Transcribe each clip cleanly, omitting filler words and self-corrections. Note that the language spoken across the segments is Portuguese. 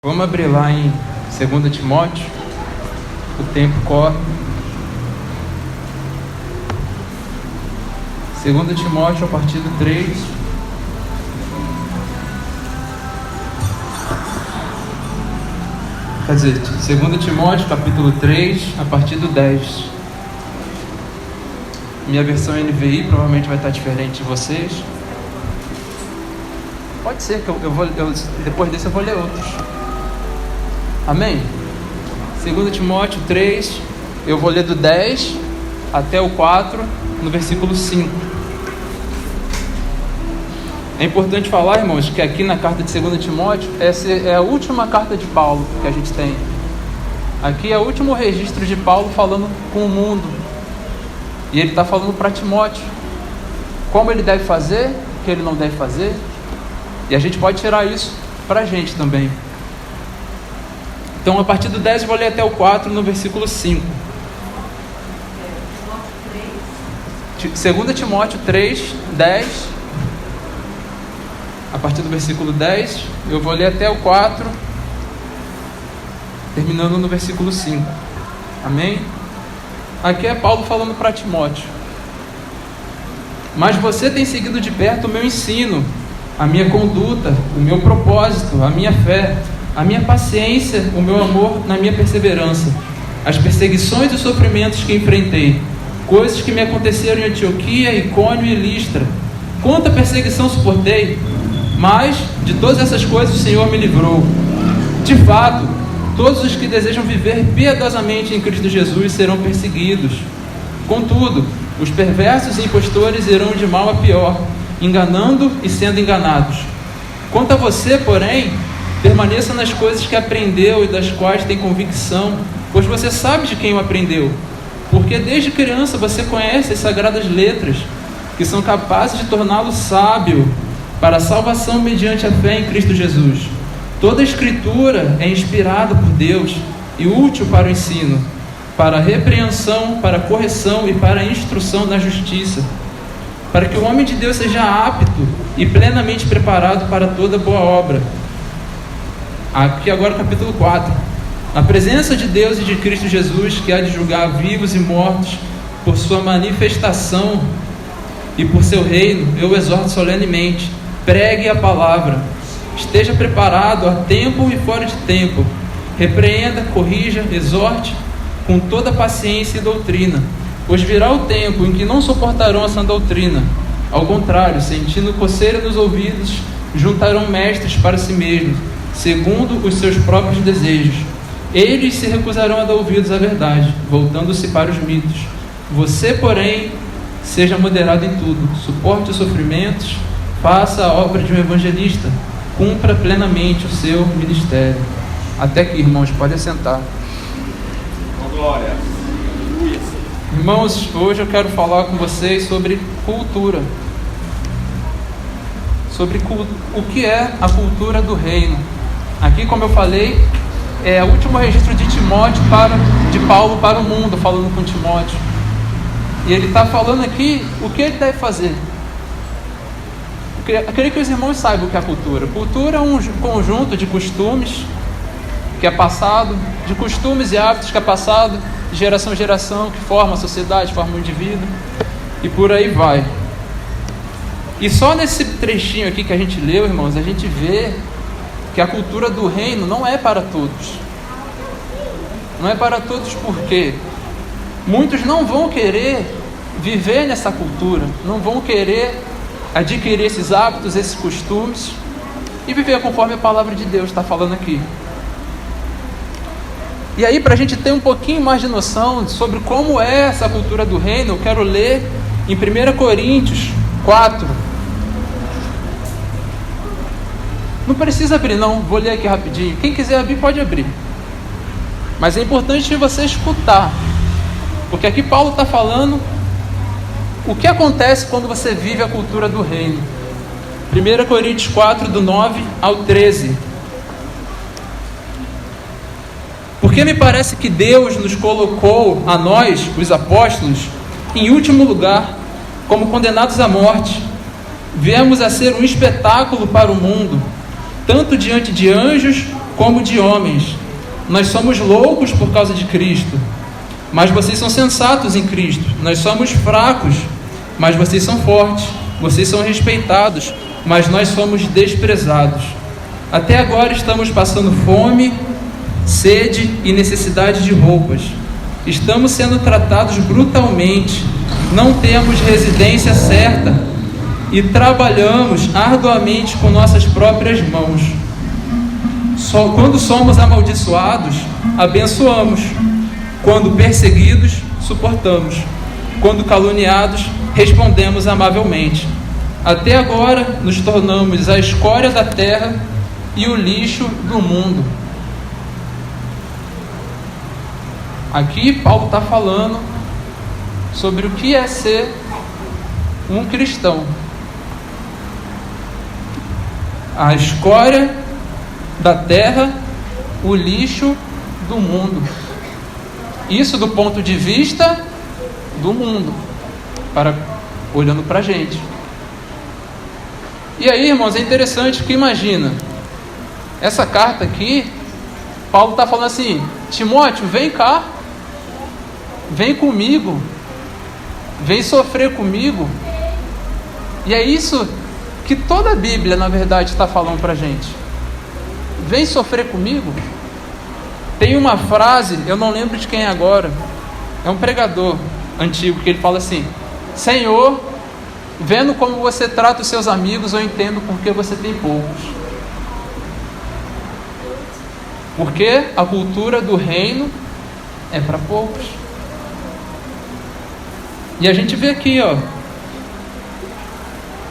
Vamos abrir lá em 2 Timóteo. O tempo corre. 2 Timóteo, a partir do 3. Quer dizer, 2 Timóteo, capítulo 3, a partir do 10. Minha versão NVI provavelmente vai estar diferente de vocês. Pode ser que depois desse eu vou ler outros. Amém? 2 Timóteo 3, eu vou ler do 10 até o 4, no versículo 5. É importante falar, irmãos, que aqui na carta de 2 Timóteo, essa é a última carta de Paulo que a gente tem. Aqui é o último registro de Paulo falando com o mundo. E ele está falando para Timóteo como ele deve fazer, o que ele não deve fazer. E a gente pode tirar isso para a gente também. Então, a partir do 10 eu vou ler até o 4, no versículo 5. 2 Timóteo 3, 10. A partir do versículo 10, eu vou ler até o 4, terminando no versículo 5. Amém? Aqui é Paulo falando para Timóteo. Mas você tem seguido de perto o meu ensino, a minha conduta, o meu propósito, a minha fé, a minha paciência, o meu amor na minha perseverança, as perseguições e os sofrimentos que enfrentei, coisas que me aconteceram em Antioquia, Icônio e Listra. Quanta perseguição suportei, mas de todas essas coisas o Senhor me livrou. De fato, todos os que desejam viver piedosamente em Cristo Jesus serão perseguidos. Contudo, os perversos e impostores irão de mal a pior, enganando e sendo enganados. Quanto a você, porém, permaneça nas coisas que aprendeu e das quais tem convicção, pois você sabe de quem o aprendeu. Porque desde criança você conhece as sagradas letras, que são capazes de torná-lo sábio para a salvação mediante a fé em Cristo Jesus. Toda a Escritura é inspirada por Deus e útil para o ensino, para a repreensão, para a correção e para a instrução na justiça, para que o homem de Deus seja apto e plenamente preparado para toda boa obra. Aqui agora capítulo 4. Na presença de Deus e de Cristo Jesus, que há de julgar vivos e mortos por sua manifestação e por seu reino, eu o exorto solenemente: pregue a palavra, esteja preparado a tempo e fora de tempo, repreenda, corrija, exorte com toda paciência e doutrina, pois virá o tempo em que não suportarão a sã doutrina. Ao contrário, sentindo coceira nos ouvidos, juntarão mestres para si mesmos, segundo os seus próprios desejos. Eles se recusarão a dar ouvidos à verdade, voltando-se para os mitos. Você, porém, seja moderado em tudo, suporte os sofrimentos, faça a obra de um evangelista, cumpra plenamente o seu ministério. Até aqui, irmãos, podem sentar. Glória. Irmãos, hoje eu quero falar com vocês sobre cultura. Sobre o que é a cultura do reino. Aqui, como eu falei, é o último registro de de Paulo para o mundo, falando com Timóteo. E ele está falando aqui o que ele deve fazer. Eu queria que os irmãos saibam o que é a cultura. Cultura é um conjunto de costumes que é passado, de costumes e hábitos que é passado de geração em geração, que forma a sociedade, forma o indivíduo, e por aí vai. E só nesse trechinho aqui que a gente leu, irmãos, a gente vê que a cultura do reino não é para todos. Não é para todos porque muitos não vão querer viver nessa cultura, não vão querer adquirir esses hábitos, esses costumes e viver conforme a palavra de Deus está falando aqui. E aí, para a gente ter um pouquinho mais de noção sobre como é essa cultura do reino, eu quero ler em 1 Coríntios 4. Não precisa abrir não, vou ler aqui rapidinho. Quem quiser abrir, pode abrir. Mas é importante você escutar, porque aqui Paulo está falando o que acontece quando você vive a cultura do reino. 1 Coríntios 4, do 9 ao 13. Porque me parece que Deus nos colocou, a nós, os apóstolos, em último lugar, como condenados à morte. Viemos a ser um espetáculo para o mundo, tanto diante de anjos como de homens. Nós somos loucos por causa de Cristo, mas vocês são sensatos em Cristo. Nós somos fracos, mas vocês são fortes. Vocês são respeitados, mas nós somos desprezados. Até agora estamos passando fome, sede e necessidade de roupas. Estamos sendo tratados brutalmente. Não temos residência certa e trabalhamos arduamente com nossas próprias mãos. Quando somos amaldiçoados, abençoamos. Quando perseguidos, suportamos. Quando caluniados, respondemos amavelmente. Até agora nos tornamos a escória da terra e o lixo do mundo. Aqui Paulo está falando sobre o que é ser um cristão. A escória da terra, o lixo do mundo. Isso do ponto de vista do mundo, olhando para a gente. E aí, irmãos, é interessante que imagina, essa carta aqui, Paulo está falando assim: Timóteo, vem cá, vem comigo, vem sofrer comigo. E é isso que toda a Bíblia, na verdade, está falando para a gente. Vem sofrer comigo. Tem uma frase, eu não lembro de quem é agora, é um pregador antigo, que ele fala assim: Senhor, vendo como você trata os seus amigos, eu entendo porque você tem poucos. Porque a cultura do reino é para poucos. E a gente vê aqui, ó.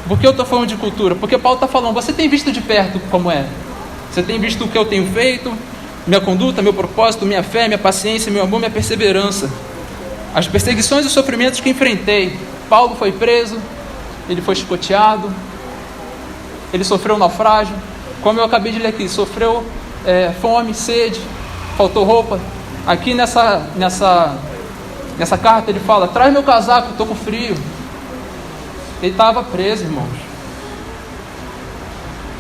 Por que eu estou falando de cultura? Porque Paulo está falando: você tem visto de perto como é? Você tem visto o que eu tenho feito? Minha conduta, meu propósito, minha fé, minha paciência, meu amor, minha perseverança. As perseguições e os sofrimentos que enfrentei. Paulo foi preso, ele foi chicoteado, ele sofreu naufrágio, como eu acabei de ler aqui, sofreu fome, sede, faltou roupa. Aqui nessa carta ele fala: traz meu casaco, estou com frio. Ele estava preso, irmãos.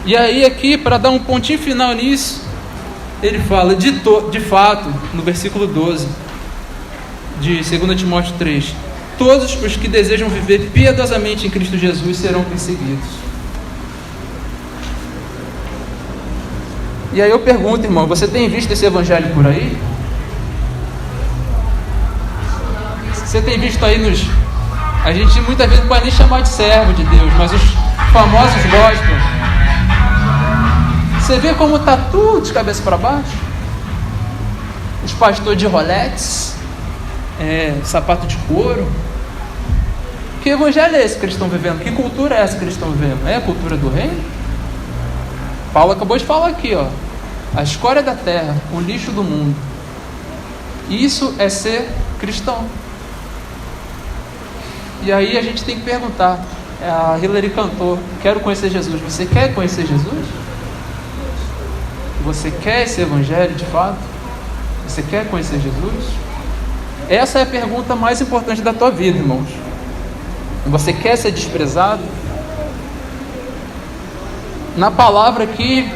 E aí aqui, para dar um pontinho final nisso, ele fala, de fato, no versículo 12 de 2 Timóteo 3, todos os que desejam viver piedosamente em Cristo Jesus serão perseguidos. E aí eu pergunto, irmão, você tem visto esse evangelho por aí? Você tem visto aí a gente muitas vezes não pode nem chamar de servo de Deus, mas os famosos gospel. Você vê como está tudo de cabeça para baixo? Os pastores de Rolex, sapato de couro. Que evangelho é esse que eles estão vivendo? Que cultura é essa que eles estão vivendo? É a cultura do reino? Paulo acabou de falar aqui, ó, a escória da terra, o lixo do mundo. Isso é ser cristão. E aí a gente tem que perguntar. A Hillary cantou: quero conhecer Jesus. Você quer conhecer Jesus? Você quer esse evangelho de fato? Você quer conhecer Jesus? Essa é a pergunta mais importante da tua vida, irmãos. Você quer ser desprezado? Na palavra aqui,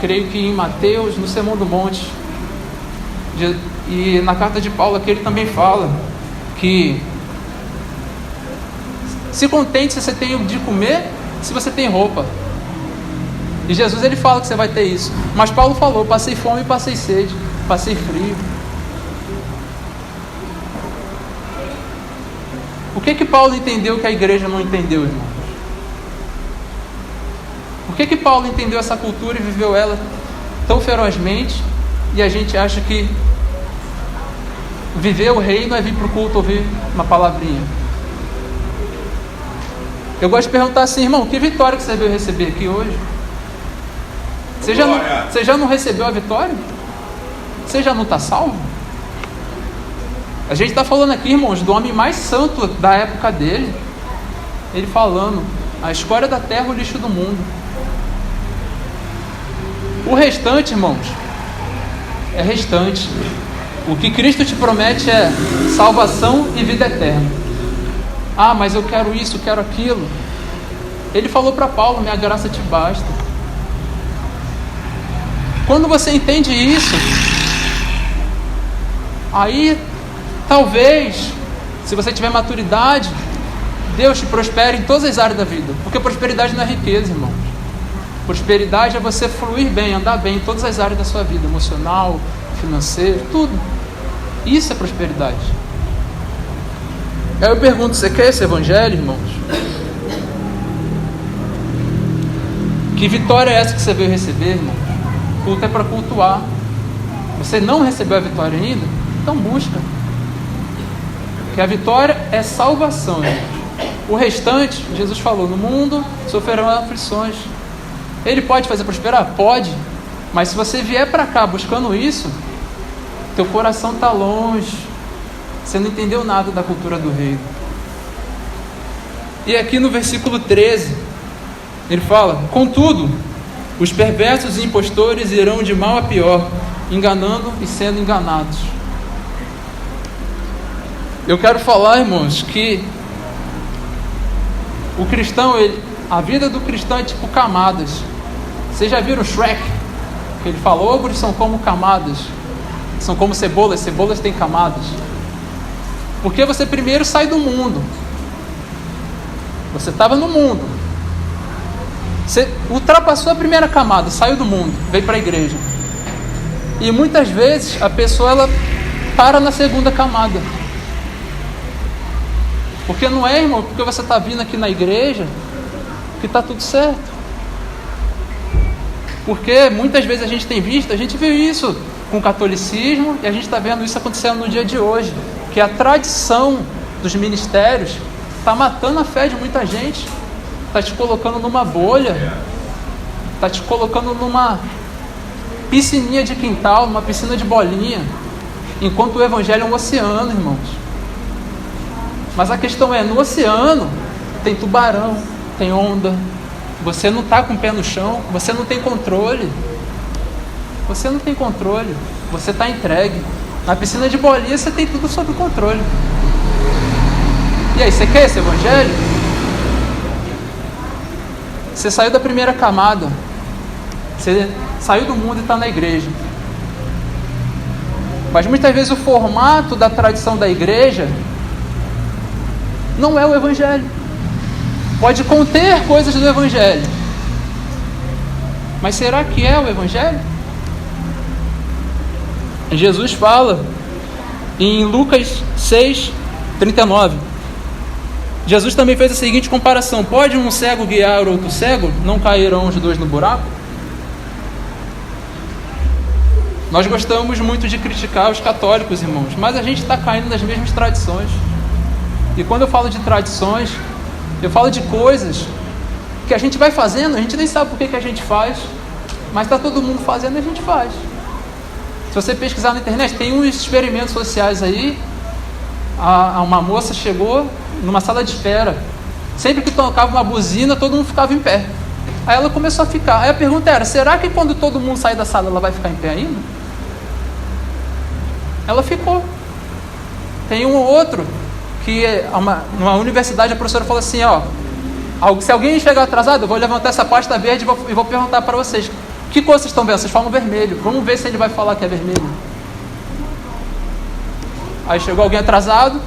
creio que em Mateus, no Sermão do Monte, e na carta de Paulo aqui, ele também fala que se contente se você tem o de comer, se você tem roupa. E Jesus, ele fala que você vai ter isso. Mas Paulo falou: passei fome, passei sede, passei frio. O que Paulo entendeu que a igreja não entendeu, irmão? Por que Paulo entendeu essa cultura e viveu ela tão ferozmente, e a gente acha que viver o reino é vir para o culto ouvir uma palavrinha? Eu gosto de perguntar assim: irmão, que vitória que você veio receber aqui hoje? Você já não recebeu a vitória? Você já não está salvo? A gente está falando aqui, irmãos, do homem mais santo da época dele. Ele falando: a escória da terra, o lixo do mundo. O restante, irmãos, é restante. O que Cristo te promete é salvação e vida eterna. Ah, mas eu quero isso, eu quero aquilo. Ele falou para Paulo: minha graça te basta. Quando você entende isso, aí talvez, se você tiver maturidade, Deus te prospere em todas as áreas da vida. Porque prosperidade não é riqueza, irmãos. Prosperidade é você fluir bem, andar bem em todas as áreas da sua vida, emocional, financeiro, tudo. Isso é prosperidade. Aí eu pergunto, você quer esse evangelho, irmãos? Que vitória é essa que você veio receber, irmãos? Culto é para cultuar. Você não recebeu a vitória ainda? Então busca. Porque a vitória é salvação, irmãos. O restante, Jesus falou, no mundo sofrerão aflições. Ele pode fazer prosperar? Pode. Mas se você vier para cá buscando isso, teu coração está longe. Você não entendeu nada da cultura do reino. E aqui no versículo 13, ele fala, contudo, os perversos e impostores irão de mal a pior, enganando e sendo enganados. Eu quero falar, irmãos, que o cristão, a vida do cristão é tipo camadas. Vocês já viram Shrek? Que ele fala, ogros são como camadas. São como cebolas, cebolas têm camadas. Porque você primeiro sai do mundo. Você estava no mundo. Você ultrapassou a primeira camada, saiu do mundo, veio para a igreja. E muitas vezes a pessoa ela para na segunda camada. Porque não é, irmão, porque você está vindo aqui na igreja que está tudo certo. Porque muitas vezes a gente viu isso com o catolicismo e a gente está vendo isso acontecendo no dia de hoje. Que a tradição dos ministérios está matando a fé de muita gente. Está te colocando numa bolha. Está te colocando numa piscininha de quintal, numa piscina de bolinha. Enquanto o evangelho é um oceano, irmãos. Mas a questão é, no oceano tem tubarão, tem onda. Você não está com o pé no chão, você não tem controle. Você não tem controle, você está entregue. Na piscina de bolinha você tem tudo sob controle. E aí, você quer esse evangelho? Você saiu da primeira camada. Você saiu do mundo e está na igreja. Mas muitas vezes o formato da tradição da igreja não é o evangelho. Pode conter coisas do evangelho. Mas será que é o evangelho? Jesus fala em Lucas 6:39. Jesus também fez a seguinte comparação: pode um cego guiar outro cego? Não cairão os dois no buraco? Nós gostamos muito de criticar os católicos, irmãos, mas a gente está caindo nas mesmas tradições. E quando eu falo de tradições, eu falo de coisas que a gente vai fazendo, a gente nem sabe por que a gente faz, mas está todo mundo fazendo e a gente faz. Se você pesquisar na internet, tem uns experimentos sociais aí. Uma moça chegou numa sala de espera. Sempre que tocava uma buzina, todo mundo ficava em pé. Aí ela começou a ficar. Aí a pergunta era, será que quando todo mundo sair da sala, ela vai ficar em pé ainda? Ela ficou. Tem um outro que numa universidade a professora falou assim, se alguém chegar atrasado, eu vou levantar essa pasta verde e vou perguntar para vocês, que cor vocês estão vendo? Vocês falam vermelho. Vamos ver se ele vai falar que é vermelho. Aí chegou alguém atrasado,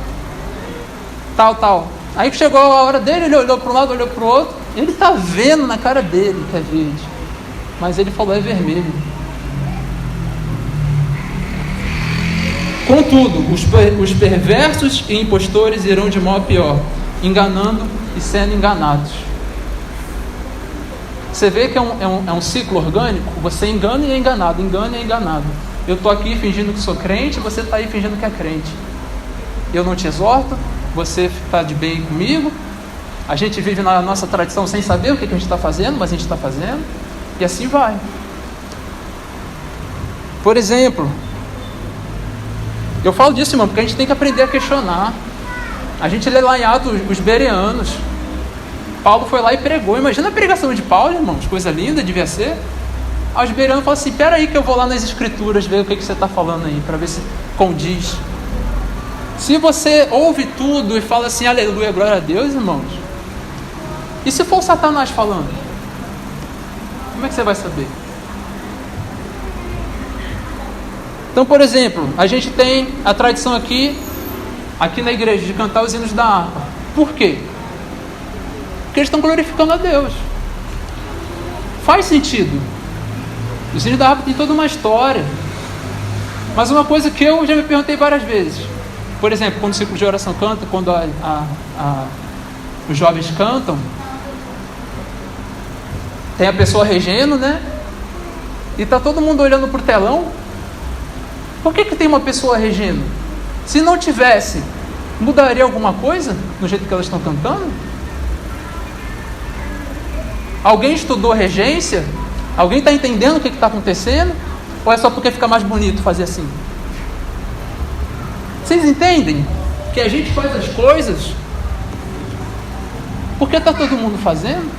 tal. Aí chegou a hora dele, ele olhou para um lado, olhou para o outro. Ele está vendo na cara dele que é verde, mas ele falou é vermelho. Contudo, os perversos e impostores irão de mal a pior, enganando e sendo enganados. Você vê que é um ciclo orgânico. Você engana e é enganado, engana e é enganado. Eu estou aqui fingindo que sou crente, você está aí fingindo que é crente. Eu não te exorto, você está de bem comigo. A gente vive na nossa tradição sem saber o que a gente está fazendo, mas a gente está fazendo. E assim vai. Por exemplo, eu falo disso, irmão, porque a gente tem que aprender a questionar. A gente lê lá em Atos os bereanos. Paulo foi lá e pregou. Imagina a pregação de Paulo, irmãos, coisa linda, devia ser. Aí os bereanos falam assim, peraí que eu vou lá nas escrituras ver o que você está falando aí, para ver se condiz. Se você ouve tudo e fala assim, aleluia, glória a Deus, irmãos, e se for o Satanás falando? Como é que você vai saber? Então, por exemplo, a gente tem a tradição aqui na igreja, de cantar os hinos da harpa. Por quê? Porque eles estão glorificando a Deus. Faz sentido. Os hinos da harpa tem toda uma história. Mas uma coisa que eu já me perguntei várias vezes, por exemplo, quando o círculo de oração canta, quando os jovens cantam, tem a pessoa regendo, né? E está todo mundo olhando para o telão. Por que tem uma pessoa regendo? Se não tivesse, mudaria alguma coisa no jeito que elas estão cantando? Alguém estudou regência? Alguém está entendendo o que está acontecendo? Ou é só porque fica mais bonito fazer assim? Vocês entendem que a gente faz as coisas porque está todo mundo fazendo?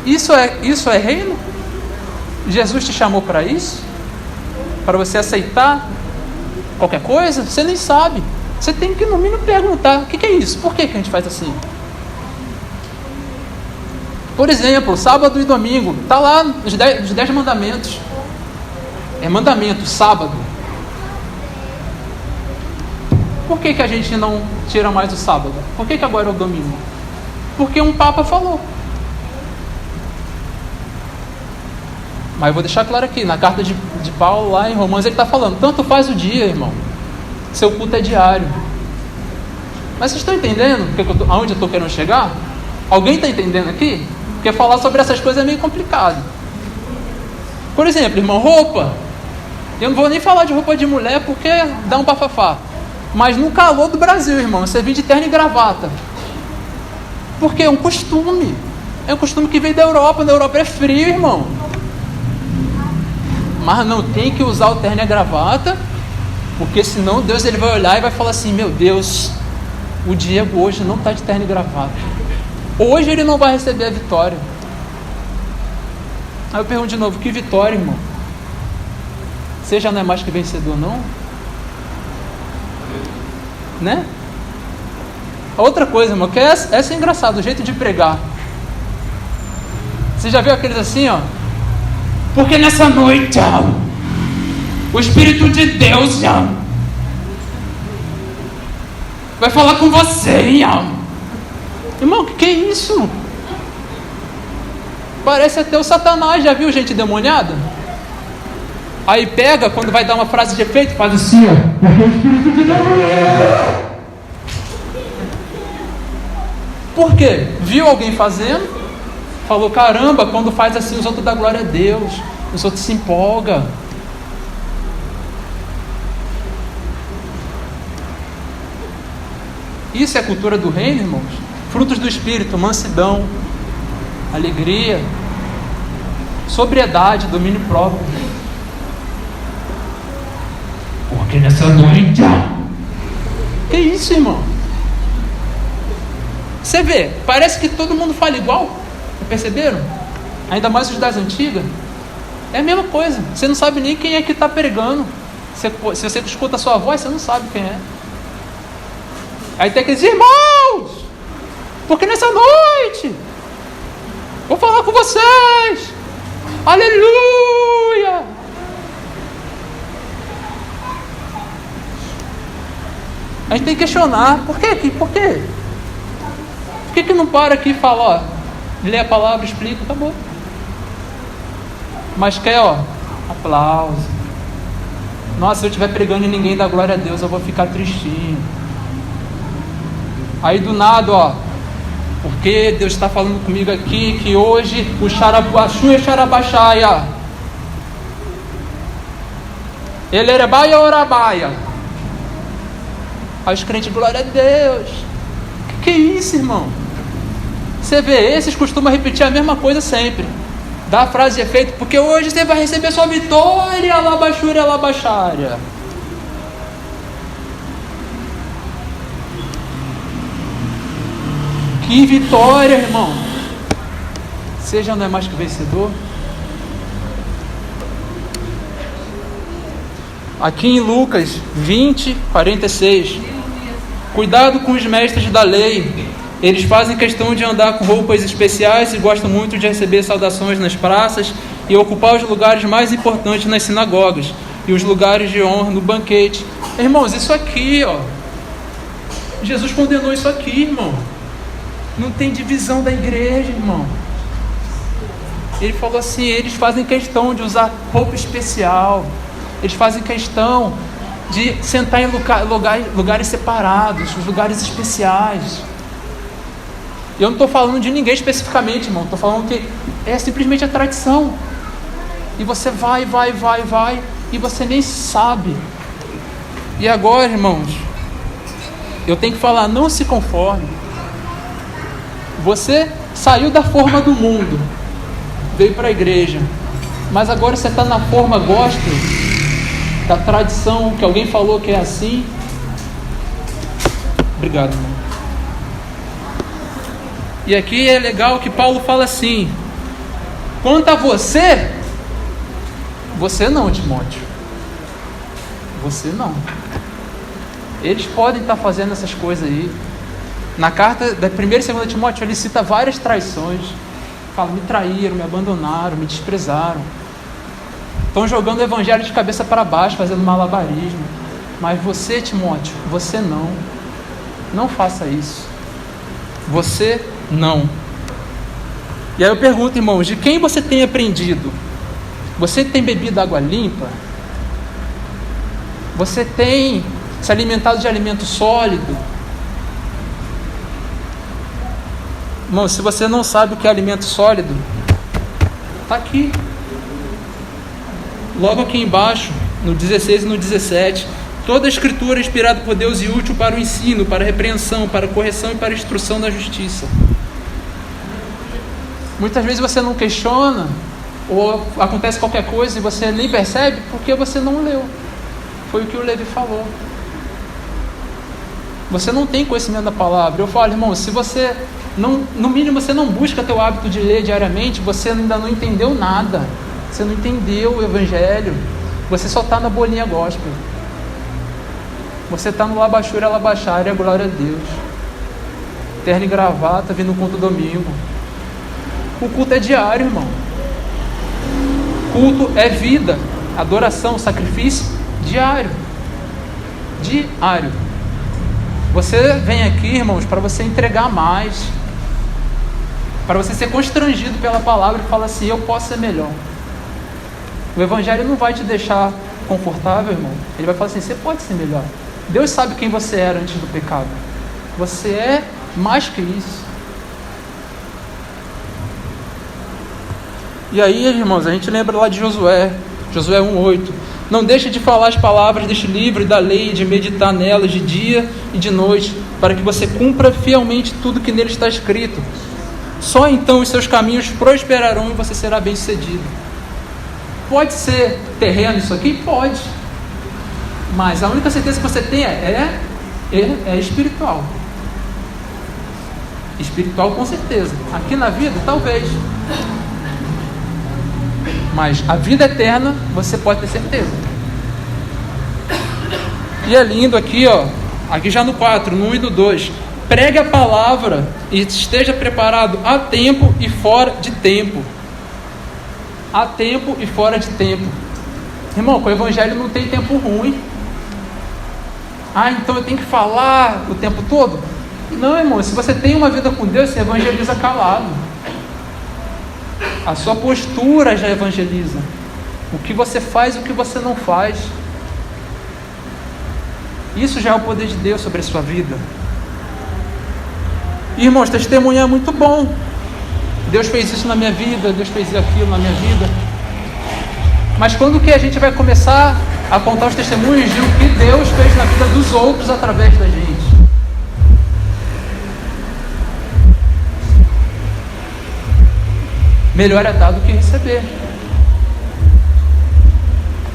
Isso é reino? Jesus te chamou para isso? Para você aceitar qualquer coisa? Você nem sabe. Você tem que, no mínimo, perguntar: o que é isso? Por que a gente faz assim? Por exemplo, sábado e domingo. Está lá os 10 mandamentos. É mandamento, sábado. Por que a gente não tira mais o sábado? Por que agora é o domingo? Porque um papa falou. Mas eu vou deixar claro aqui, na carta de Paulo, lá em Romanos, ele está falando: tanto faz o dia, irmão. Seu culto é diário. Mas vocês estão entendendo aonde eu estou querendo chegar? Alguém está entendendo aqui? Porque falar sobre essas coisas é meio complicado. Por exemplo, irmão, roupa. Eu não vou nem falar de roupa de mulher porque dá um bafafá. Mas no calor do Brasil, irmão, você vem de terno e gravata. Porque é um costume. É um costume que veio da Europa. Na Europa é frio, irmão. Mas não tem que usar o terno e a gravata, porque senão Deus ele vai olhar e vai falar assim: meu Deus, o Diego hoje não está de terno e gravata. Hoje ele não vai receber a vitória. Aí eu pergunto de novo: que vitória, irmão? Você já não é mais que vencedor, não? Né? Outra coisa, irmão, que essa é engraçada, o jeito de pregar. Você já viu aqueles assim, ó? Porque nessa noite, o Espírito de Deus vai falar com você, irmão, o que é isso? Parece até o Satanás. Já viu gente demoniada? Aí pega, quando vai dar uma frase de efeito, faz assim, porque o Espírito de Deus. Por quê? Viu alguém fazendo? Falou: caramba, quando faz assim os outros dão glória a Deus, os outros se empolgam. Isso é a cultura do reino, irmãos. Frutos do Espírito: mansidão, alegria, sobriedade, domínio próprio. Porque nessa noite... Que isso, irmão? Você vê, parece que todo mundo fala igual. Perceberam? Ainda mais os das antigas. É a mesma coisa. Você não sabe nem quem é que está pregando. Se você escuta a sua voz, você não sabe quem é. Aí tem aqueles: irmãos, porque nessa noite vou falar com vocês. Aleluia. A gente tem que questionar: por quê? Por quê? Por que não para aqui e fala: lê a palavra, explica, acabou. Mas quer, aplauso. Nossa, se eu estiver pregando e ninguém dá glória a Deus, eu vou ficar tristinho. Aí do nada, porque Deus está falando comigo aqui que hoje o xarabaxu e xarabaxaia, ele era baia orabaia. Aí os crentes: glória a Deus. Que é isso, irmão? Você vê, esses costumam repetir a mesma coisa sempre. Dá a frase de efeito: porque hoje você vai receber sua vitória, alabaxúria, alabaxária. Que vitória, irmão! Você já não é mais que vencedor? Aqui em Lucas 20, 46. Cuidado com os mestres da lei. Eles fazem questão de andar com roupas especiais e gostam muito de receber saudações nas praças e ocupar os lugares mais importantes nas sinagogas e os lugares de honra no banquete. Irmãos, isso aqui, ó, Jesus condenou isso aqui, irmão. Não tem divisão da igreja, irmão. Ele falou assim, eles fazem questão de usar roupa especial, eles fazem questão de sentar em lugares separados, os lugares especiais. Eu não estou falando de ninguém especificamente, irmão. Estou falando que é simplesmente a tradição. E você vai, e você nem sabe. E agora, irmãos, eu tenho que falar, não se conforme. Você saiu da forma do mundo, veio para a igreja, mas agora você está na forma gospel, da tradição, que alguém falou que é assim. Obrigado, irmão. E aqui é legal que Paulo fala assim: quanto a você não, Timóteo, você não. Eles podem estar fazendo essas coisas aí. Na carta da 1ª e 2ª Timóteo, ele cita várias traições. Fala, me traíram, me abandonaram, me desprezaram. Estão jogando o evangelho de cabeça para baixo, fazendo malabarismo. Mas você, Timóteo, você não. Não faça isso. Você não. E aí eu pergunto, irmãos, de quem você tem aprendido? Você tem bebido água limpa? Você tem se alimentado de alimento sólido? Irmão, se você não sabe o que é alimento sólido, está aqui. Logo aqui embaixo, no 16 e no 17. Toda a escritura é inspirada por Deus e útil para o ensino, para a repreensão, para a correção e para a instrução da justiça. Muitas vezes você não questiona, ou acontece qualquer coisa e você nem percebe, porque você não leu. Foi o que o Levi falou. Você não tem conhecimento da palavra. Eu falo, irmão, se você não, no mínimo você não busca ter o hábito de ler diariamente, você ainda não entendeu nada. Você não entendeu o evangelho. Você só está na bolinha gospel. Você está no labachura, labachara, glória a Deus. Terno e gravata, vindo no culto domingo. O culto é diário, irmão. Culto é vida, adoração, sacrifício diário. Diário. Você vem aqui, irmãos, para você entregar mais, para você ser constrangido pela palavra e falar assim, eu posso ser melhor. O evangelho não vai te deixar confortável, irmão. Ele vai falar assim, você pode ser melhor. Deus sabe quem você era antes do pecado. Você é mais que isso. E aí, irmãos, a gente lembra lá de Josué 1:8. Não deixe de falar as palavras deste livro e da lei, de meditar nelas de dia e de noite, para que você cumpra fielmente tudo que nele está escrito. Só então os seus caminhos prosperarão e você será bem-sucedido. Pode ser terreno isso aqui? Pode. Mas a única certeza que você tem é espiritual. Espiritual com certeza. Aqui na vida, talvez. Mas a vida eterna, você pode ter certeza. E é lindo aqui, ó. Aqui já no 4, no 1 e no 2. Pregue a palavra e esteja preparado a tempo e fora de tempo. A tempo e fora de tempo. Irmão, com o evangelho não tem tempo ruim. Ah, então eu tenho que falar o tempo todo? Não, irmão, se você tem uma vida com Deus, você evangeliza calado. A sua postura já evangeliza. O que você faz e o que você não faz. Isso já é o poder de Deus sobre a sua vida. Irmãos, testemunhar é muito bom. Deus fez isso na minha vida, Deus fez aquilo na minha vida. Mas quando que a gente vai começar a contar os testemunhos de o que Deus fez na vida dos outros através da gente? Melhor é dar do que receber.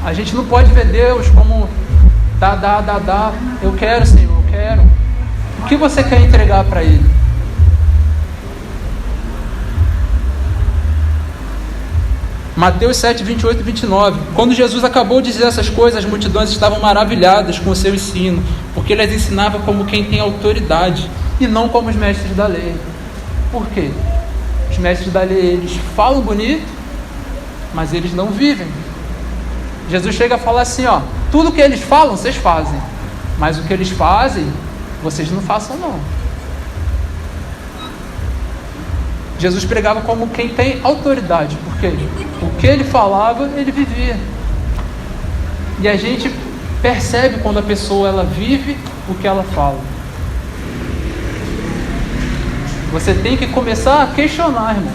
A gente não pode ver Deus como dá. Eu quero, Senhor, eu quero. O que você quer entregar para Ele? Mateus 7, 28 e 29. Quando Jesus acabou de dizer essas coisas, as multidões estavam maravilhadas com o seu ensino, porque ele as ensinava como quem tem autoridade, e não como os mestres da lei. Por quê? Os mestres da lei, eles falam bonito, mas eles não vivem. Jesus chega a falar assim, ó, tudo que eles falam, vocês fazem, mas o que eles fazem, vocês não façam não. Jesus pregava como quem tem autoridade, porque o que ele falava, ele vivia. E a gente percebe quando a pessoa ela vive o que ela fala. Você tem que começar a questionar, irmão.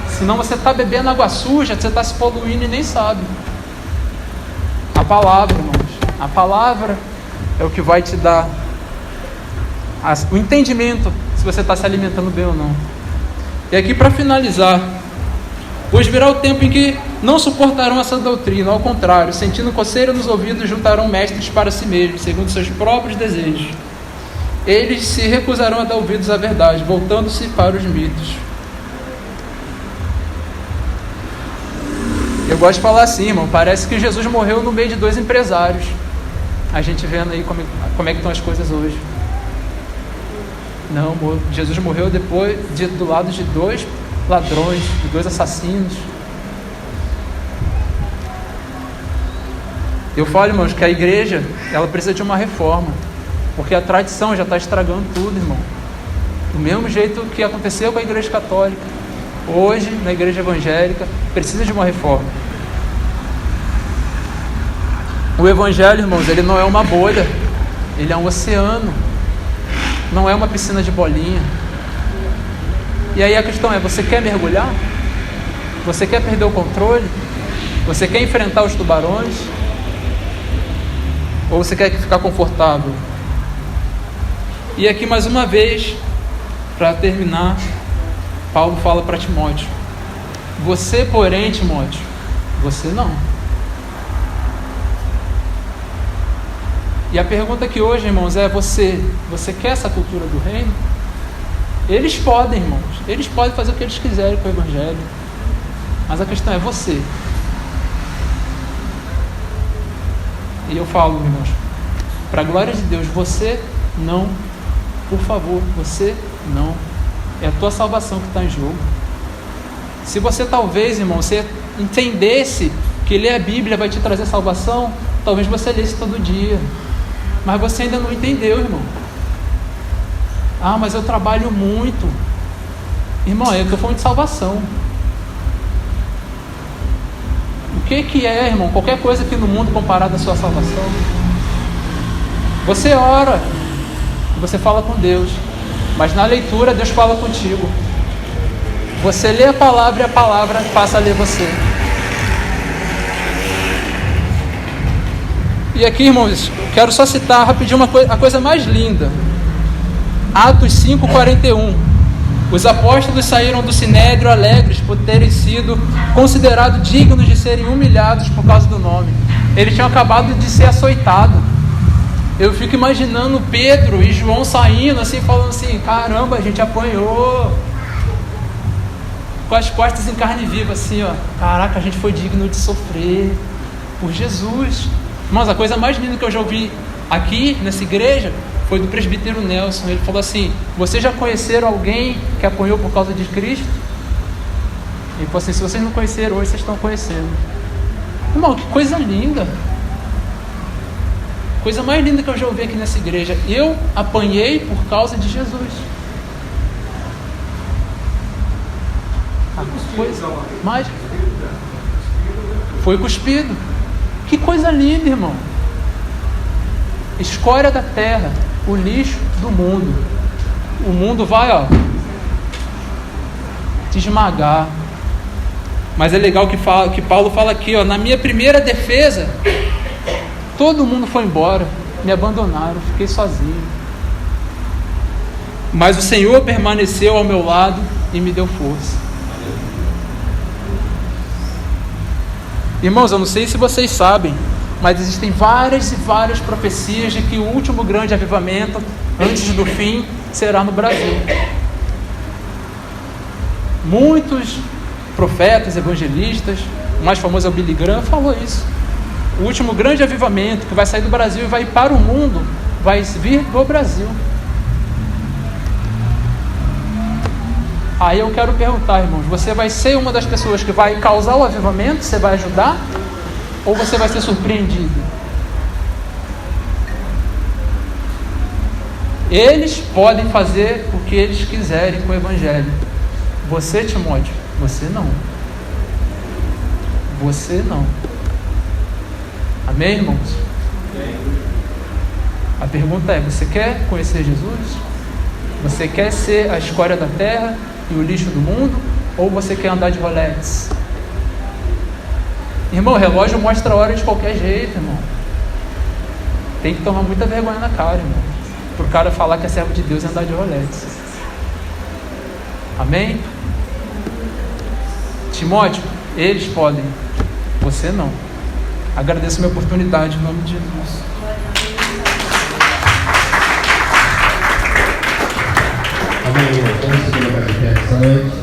Senão você está bebendo água suja, você está se poluindo e nem sabe. A palavra, irmãos, a palavra é o que vai te dar o entendimento se você está se alimentando bem ou não. E aqui para finalizar, pois virá o tempo em que não suportarão essa doutrina, ao contrário, sentindo coceira nos ouvidos, juntarão mestres para si mesmos, segundo seus próprios desejos. Eles se recusarão a dar ouvidos à verdade, voltando-se para os mitos. Eu gosto de falar assim, irmão, parece que Jesus morreu no meio de dois empresários. A gente vendo aí como é que estão as coisas hoje. Não, Jesus morreu depois do lado de dois ladrões, de dois assassinos. Eu falo, irmãos, que a igreja, ela precisa de uma reforma, porque a tradição já está estragando tudo, irmão. Do mesmo jeito que aconteceu com a igreja católica, hoje, na igreja evangélica, precisa de uma reforma. O evangelho, irmãos, ele não é uma bolha, ele é um oceano, não é uma piscina de bolinha. E aí a questão é, você quer mergulhar? Você quer perder o controle? Você quer enfrentar os tubarões? Ou você quer ficar confortável? E aqui mais uma vez, para terminar, Paulo fala para Timóteo: você, porém, Timóteo, você não. E a pergunta aqui hoje, irmãos, é: você quer essa cultura do reino? Eles podem, irmãos, eles podem fazer o que eles quiserem com o evangelho, mas a questão é você. E eu falo, irmãos, para a glória de Deus, você não. Por favor, você não. É a tua salvação que está em jogo. Se você talvez, irmão, você entendesse que ler a Bíblia vai te trazer salvação, talvez você lesse todo dia. Mas você ainda não entendeu, irmão. Ah, mas eu trabalho muito. Irmão, eu estou falando de salvação. O que é, irmão? Qualquer coisa aqui no mundo comparada à sua salvação. Você ora, você fala com Deus, mas na leitura Deus fala contigo. Você lê a palavra e a palavra passa a ler você. E aqui, irmãos, quero só citar rapidinho a coisa mais linda. Atos 5:41. Os apóstolos saíram do sinédrio alegres por terem sido considerados dignos de serem humilhados por causa do nome. Eles tinham acabado de ser açoitados. Eu fico imaginando Pedro e João saindo assim, falando assim: caramba, a gente apanhou. Com as costas em carne viva, assim, ó. Caraca, a gente foi digno de sofrer por Jesus. Mas a coisa mais linda que eu já ouvi aqui nessa igreja foi do presbítero Nelson. Ele falou assim: vocês já conheceram alguém que apanhou por causa de Cristo? Ele falou assim: se vocês não conheceram hoje, vocês estão conhecendo. Irmão, que coisa linda. Coisa mais linda que eu já ouvi aqui nessa igreja. Eu apanhei por causa de Jesus. Coisa mais foi cuspido. Que coisa linda, irmão. Escória da terra, o lixo do mundo. O mundo vai, ó, te esmagar. Mas é legal que Paulo fala aqui, ó: na minha primeira defesa, todo mundo foi embora, me abandonaram, fiquei sozinho. Mas o Senhor permaneceu ao meu lado e me deu força. Irmãos, eu não sei se vocês sabem, mas existem várias e várias profecias de que o último grande avivamento, antes do fim, será no Brasil. Muitos profetas, evangelistas, o mais famoso é o Billy Graham, falou isso. O último grande avivamento que vai sair do Brasil e vai para o mundo, vai vir do Brasil. Aí eu quero perguntar, irmãos, você vai ser uma das pessoas que vai causar o avivamento? Você vai ajudar? Ou você vai ser surpreendido? Eles podem fazer o que eles quiserem com o Evangelho. Você, Timóteo, você não. Você não. Amém, irmãos? A pergunta é, você quer conhecer Jesus? Você quer ser a escória da terra e o lixo do mundo? Ou você quer andar de Rolex? Irmão, o relógio mostra a hora de qualquer jeito, irmão. Tem que tomar muita vergonha na cara, irmão, pro cara falar que é servo de Deus e andar de Rolex. Amém? Timóteo, eles podem, você não. Agradeço a minha oportunidade em nome de Jesus. Amém, irmão. Vamos seguir a essa noite.